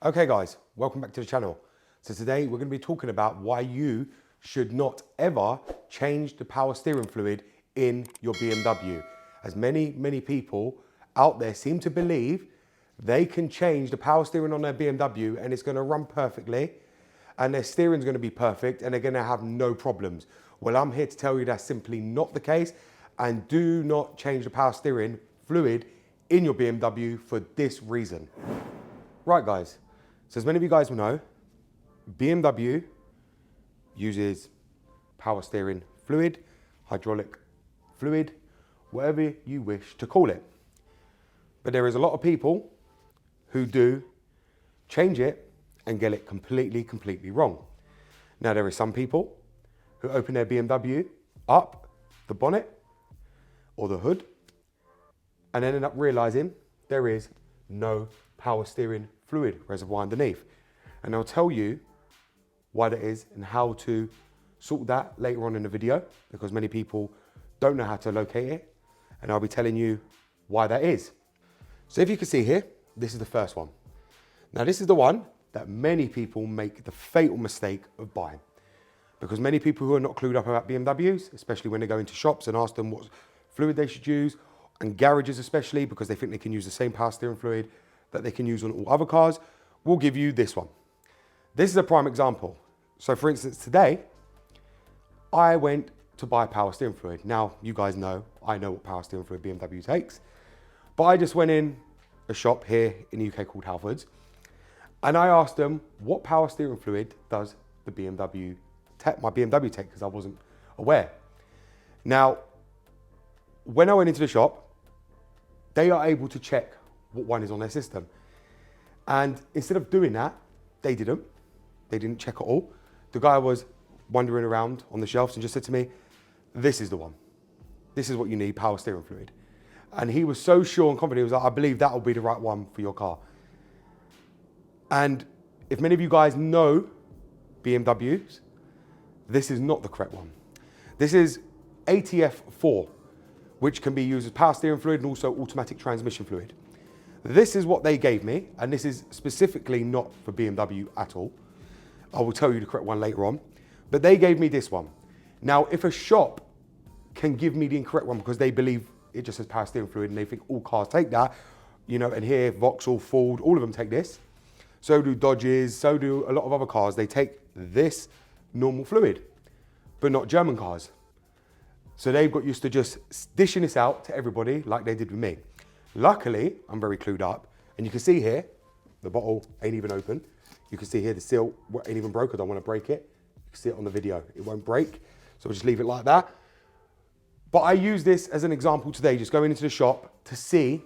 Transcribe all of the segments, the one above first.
Okay guys, welcome back to the channel. So today we're going to be talking about why you should not ever change the power steering fluid in your BMW. As many people out there seem to believe they can change the power steering on their BMW and it's going to run perfectly and their steering's going to be perfect and they're going to have no problems. Well, I'm here to tell you that's simply not the case, and do not change the power steering fluid in your BMW for this reason. Right guys, so as many of you guys will know, BMW uses power steering fluid, hydraulic fluid, whatever you wish to call it. But there is a lot of people who do change it and get it completely wrong. Now there are some people who open their BMW up, the bonnet or the hood, and end up realizing there is no power steering fluid reservoir underneath. And I'll tell you why that is and how to sort that later on in the video, because many people don't know how to locate it, and I'll be telling you why that is. So if you can see here, this is the first one. Now this is the one that many people make the fatal mistake of buying, because many people who are not clued up about BMWs, especially when they go into shops and ask them what fluid they should use, and garages especially, because they think they can use the same power steering fluid that they can use on all other cars, will give you this one. This is a prime example. So for instance, today, I went to buy power steering fluid. Now, you guys know, I know what power steering fluid BMW takes, but I just went in a shop here in the UK called Handheld, and I asked them, what power steering fluid does the BMW take, my BMW take, because I wasn't aware. Now, when I went into the shop, they are able to check what one is on their system. And instead of doing that, they didn't check at all. The guy was wandering around on the shelves and just said to me, this is the one. This is what you need, power steering fluid. And he was so sure and confident, he was like, I believe that will be the right one for your car. And if many of you guys know BMWs, this is not the correct one. This is ATF4, which can be used as power steering fluid and also automatic transmission fluid. This is what they gave me, and this is specifically not for BMW at all. I will tell you the correct one later on, but they gave me this one. Now, if a shop can give me the incorrect one because they believe it just says power steering fluid and they think all cars take that, you know, and here, Vauxhall, Ford, all of them take this. So do Dodges, so do a lot of other cars. They take this normal fluid, but not German cars. So they've got used to just dishing this out to everybody like they did with me. Luckily, I'm very clued up, and you can see here, the bottle ain't even open. You can see here the seal ain't even broke. I don't want to break it. You can see it on the video. It won't break, so we'll just leave it like that. But I use this as an example today, just going into the shop to see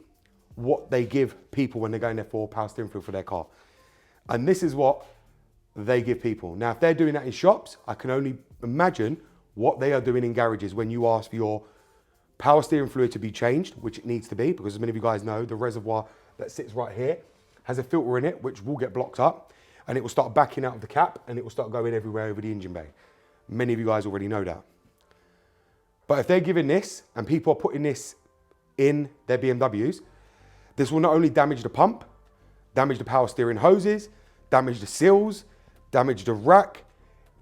what they give people when they're going there for power steering fluid for their car. And this is what they give people. Now, if they're doing that in shops, I can only imagine what they are doing in garages when you ask for your power steering fluid to be changed, which it needs to be, because as many of you guys know, the reservoir that sits right here has a filter in it, which will get blocked up, and it will start backing out of the cap, and it will start going everywhere over the engine bay. Many of you guys already know that. But if they're giving this, and people are putting this in their BMWs, this will not only damage the pump, damage the power steering hoses, damage the seals, damage the rack.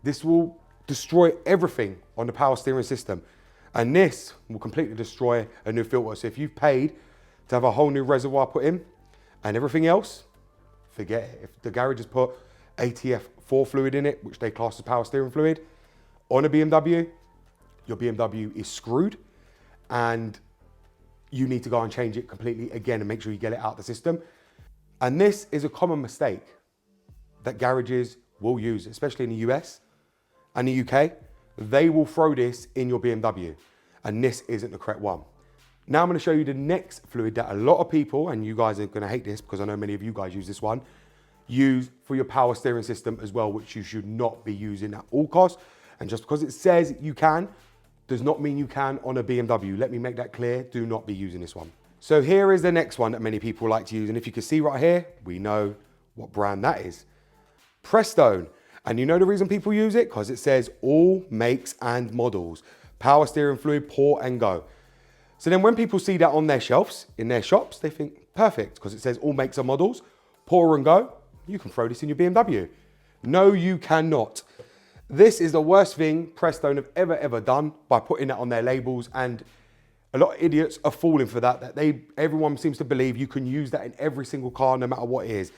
This will destroy everything on the power steering system. And this will completely destroy a new filter. So if you've paid to have a whole new reservoir put in and everything else, forget it. If the garage has put ATF4 fluid in it, which they class as power steering fluid, on a BMW, your BMW is screwed, and you need to go and change it completely again and make sure you get it out of the system. And this is a common mistake that garages will use, especially in the US and the UK. They will throw this in your BMW, and this isn't the correct one. Now I'm going to show you the next fluid that a lot of people, and you guys are going to hate this because I know many of you guys use this one, use for your power steering system as well, which you should not be using at all costs. And just because it says you can, does not mean you can on a BMW. Let me make that clear. Do not be using this one. So here is the next one that many people like to use. And if you can see right here, we know what brand that is. Prestone. And you know the reason people use it? Because it says all makes and models. Power steering fluid, pour and go. So then when people see that on their shelves, in their shops, they think, perfect, because it says all makes and models, pour and go, you can throw this in your BMW. No, you cannot. This is the worst thing Prestone have ever done by putting that on their labels, and a lot of idiots are falling for that. Everyone seems to believe you can use that in every single car, no matter what it is.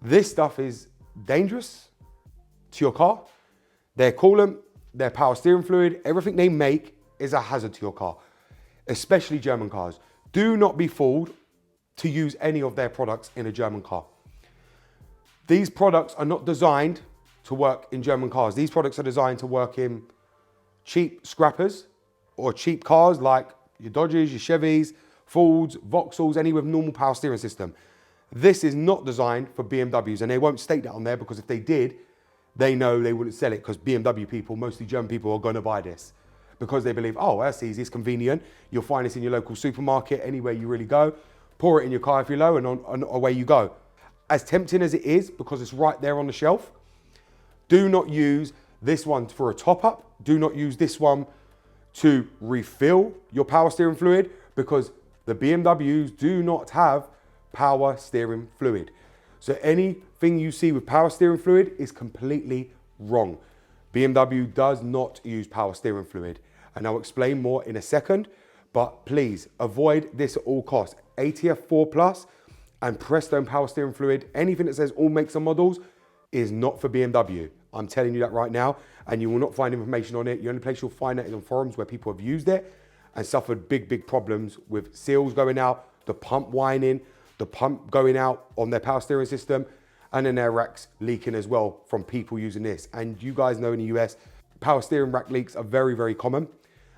This stuff is dangerous to your car. Their coolant, their power steering fluid, everything they make is a hazard to your car, especially German cars. Do not be fooled to use any of their products in a German car. These products are not designed to work in German cars. These products are designed to work in cheap scrappers or cheap cars like your Dodges, your Chevys, Fords, Vauxhalls, any with normal power steering system. This is not designed for BMWs, and they won't state that on there because if they did, they know they wouldn't sell it, because BMW people, mostly German people, are going to buy this because they believe, oh, that's easy, it's convenient. You'll find this in your local supermarket, anywhere you really go. Pour it in your car if you're low, and away you go. As tempting as it is, because it's right there on the shelf, do not use this one for a top-up. Do not use this one to refill your power steering fluid, because the BMWs do not have power steering fluid. So anything you see with power steering fluid is completely wrong. BMW does not use power steering fluid, and I'll explain more in a second, but please avoid this at all costs. ATF 4 Plus and Prestone power steering fluid, anything that says all makes and models, is not for BMW. I'm telling you that right now, and you will not find information on it. The only place you'll find that is on forums where people have used it and suffered big problems with seals going out, the pump whining, the pump going out on their power steering system, and then their racks leaking as well from people using this. And you guys know in the US, power steering rack leaks are very common,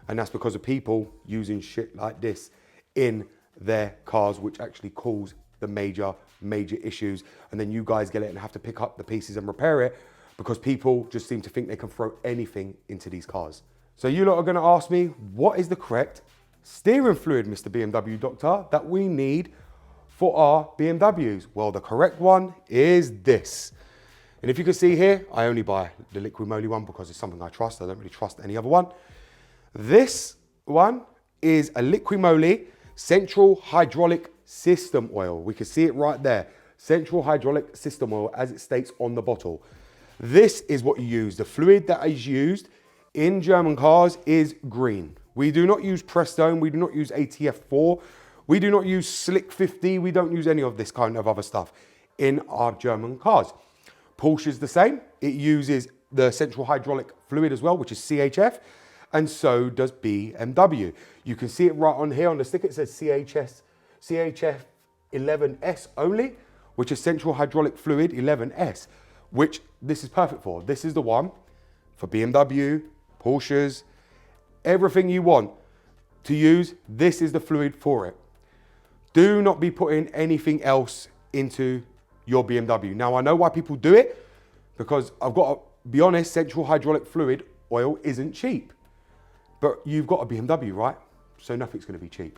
and that's because of people using shit like this in their cars, which actually cause the major issues. And then you guys get it and have to pick up the pieces and repair it, because people just seem to think they can throw anything into these cars. So you lot are gonna ask me, what is the correct steering fluid, Mr. BMW Doctor, that we need for our BMWs? Well, the correct one is this. And if you can see here, I only buy the liquid moly one because it's something I trust. I don't really trust any other one. This one is a liquid moly central hydraulic system oil. We can see it right there. Central hydraulic system oil, as it states on the bottle. This is what you use. The fluid that is used in German cars is green. We do not use Prestone. We do not use ATF 4. We do not use Slick 50. We don't use any of this kind of other stuff in our German cars. Porsche is the same. It uses the central hydraulic fluid as well, which is CHF, and so does BMW. You can see it right on here on the sticker. It says CHF 11S only, which is central hydraulic fluid 11S, which this is perfect for. This is the one for BMW, Porsches, everything you want to use. This is the fluid for it. Do not be putting anything else into your BMW. Now, I know why people do it, because I've got to be honest, central hydraulic fluid oil isn't cheap. But you've got a BMW, right? So nothing's going to be cheap.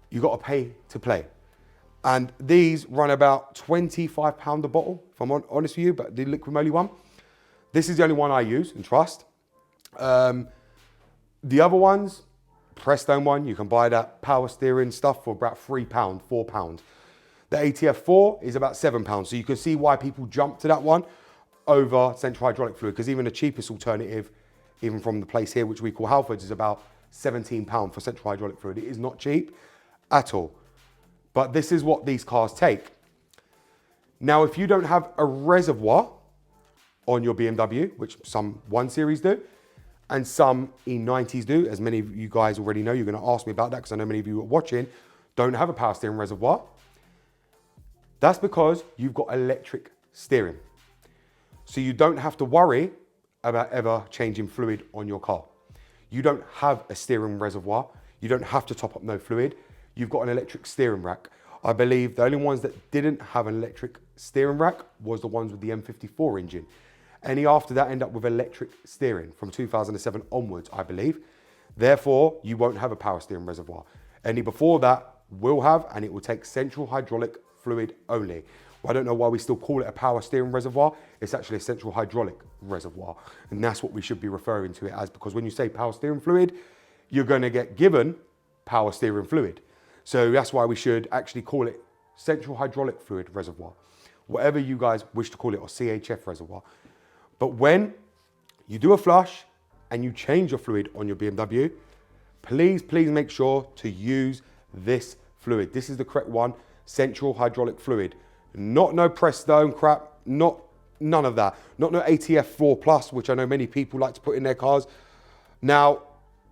You've got to pay to play. And these run about £25 a bottle, if I'm honest with you, but the liquid moly one, this is the only one I use and trust. The other ones, Prestone one, you can buy that power steering stuff for about £3, £4. The ATF 4 is about £7. So you can see why people jump to that one over central hydraulic fluid, because even the cheapest alternative, even from the place here, which we call Halfords, is about £17 for central hydraulic fluid. It is not cheap at all. But this is what these cars take. Now, if you don't have a reservoir on your BMW, which some 1 Series do, and some E90s do, as many of you guys already know, you're going to ask me about that because I know many of you are watching, don't have a power steering reservoir. That's because you've got electric steering. So you don't have to worry about ever changing fluid on your car. You don't have a steering reservoir. You don't have to top up no fluid. You've got an electric steering rack. I believe the only ones that didn't have an electric steering rack was the ones with the M54 engine. Any after that end up with electric steering from 2007 onwards, I believe. Therefore, you won't have a power steering reservoir. Any before that will have, and it will take central hydraulic fluid only. Well, I don't know why we still call it a power steering reservoir. It's actually a central hydraulic reservoir. And that's what we should be referring to it as, because when you say power steering fluid, you're going to get given power steering fluid. So that's why we should actually call it central hydraulic fluid reservoir. whatever you guys wish to call it, or CHF reservoir. But when you do a flush and you change your fluid on your BMW, please make sure to use this fluid. This is the correct one, central hydraulic fluid. Not no Prestone crap, none of that. Not no ATF 4+, which I know many people like to put in their cars. Now,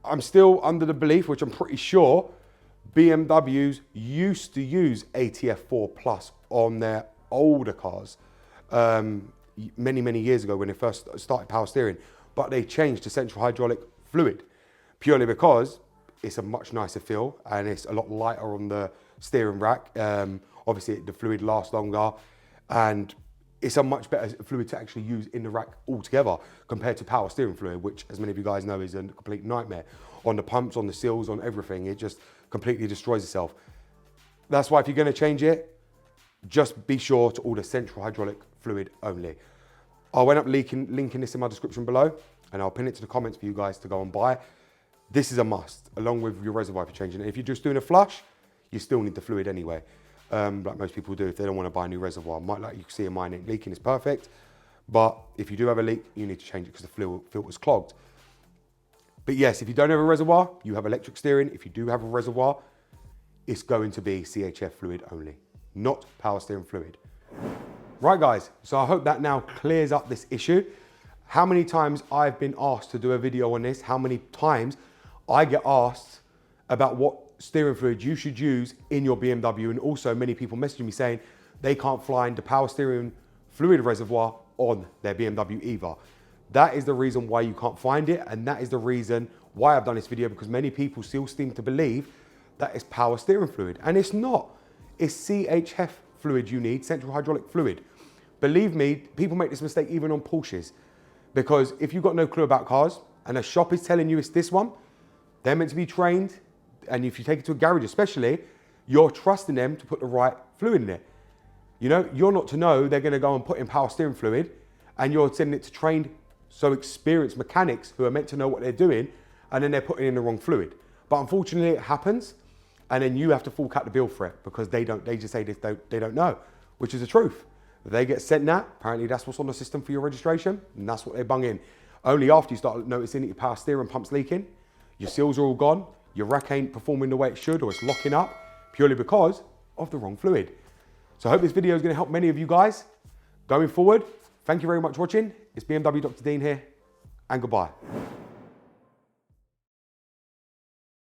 I'm still under the belief, which I'm pretty sure, BMWs used to use ATF 4+ on their older cars many years ago when they first started power steering, but they changed to central hydraulic fluid purely because it's a much nicer feel and it's a lot lighter on the steering rack. Obviously the fluid lasts longer and it's a much better fluid to actually use in the rack altogether compared to power steering fluid, which, as many of you guys know, is a complete nightmare. On the pumps, on the seals, on everything, it just completely destroys itself. That's why if you're gonna change it, just be sure to order central hydraulic fluid only. I'll end up linking this in my description below, and I'll pin it to the comments for you guys to go and buy. This is a must, along with your reservoir if you're changing it. If you're just doing a flush, you still need the fluid anyway. Like most people do if they don't want to buy a new reservoir. Like you can see in mine, leaking is perfect. But if you do have a leak, you need to change it because the filter's clogged. But yes, if you don't have a reservoir, you have electric steering. If you do have a reservoir, it's going to be CHF fluid only, not power steering fluid. Right guys, so I hope that now clears up this issue. How many times I've been asked to do a video on this, how many times I get asked about what steering fluid you should use in your BMW, and also many people messaging me saying they can't find the power steering fluid reservoir on their BMW either. That is the reason why you can't find it, and that is the reason why I've done this video, because many people still seem to believe that it's power steering fluid, and it's not. It's CHF fluid you need, central hydraulic fluid. Believe me, people make this mistake even on Porsches, because if you've got no clue about cars and a shop is telling you it's this one, they're meant to be trained. And if you take it to a garage especially, you're trusting them to put the right fluid in it. You know, you're not to know they're gonna go and put in power steering fluid, and you're sending it to trained, so experienced mechanics who are meant to know what they're doing, and then they're putting in the wrong fluid. But unfortunately it happens, and then you have to fork out the bill for it because they just say they don't know, which is the truth. They get sent that, apparently that's what's on the system for your registration, and that's what they bung in. Only after you start noticing that your power steering pump's leaking, your seals are all gone, your rack ain't performing the way it should, or it's locking up purely because of the wrong fluid. So I hope this video is going to help many of you guys going forward. Thank you very much for watching. It's BMW Dr. Dean here, and goodbye.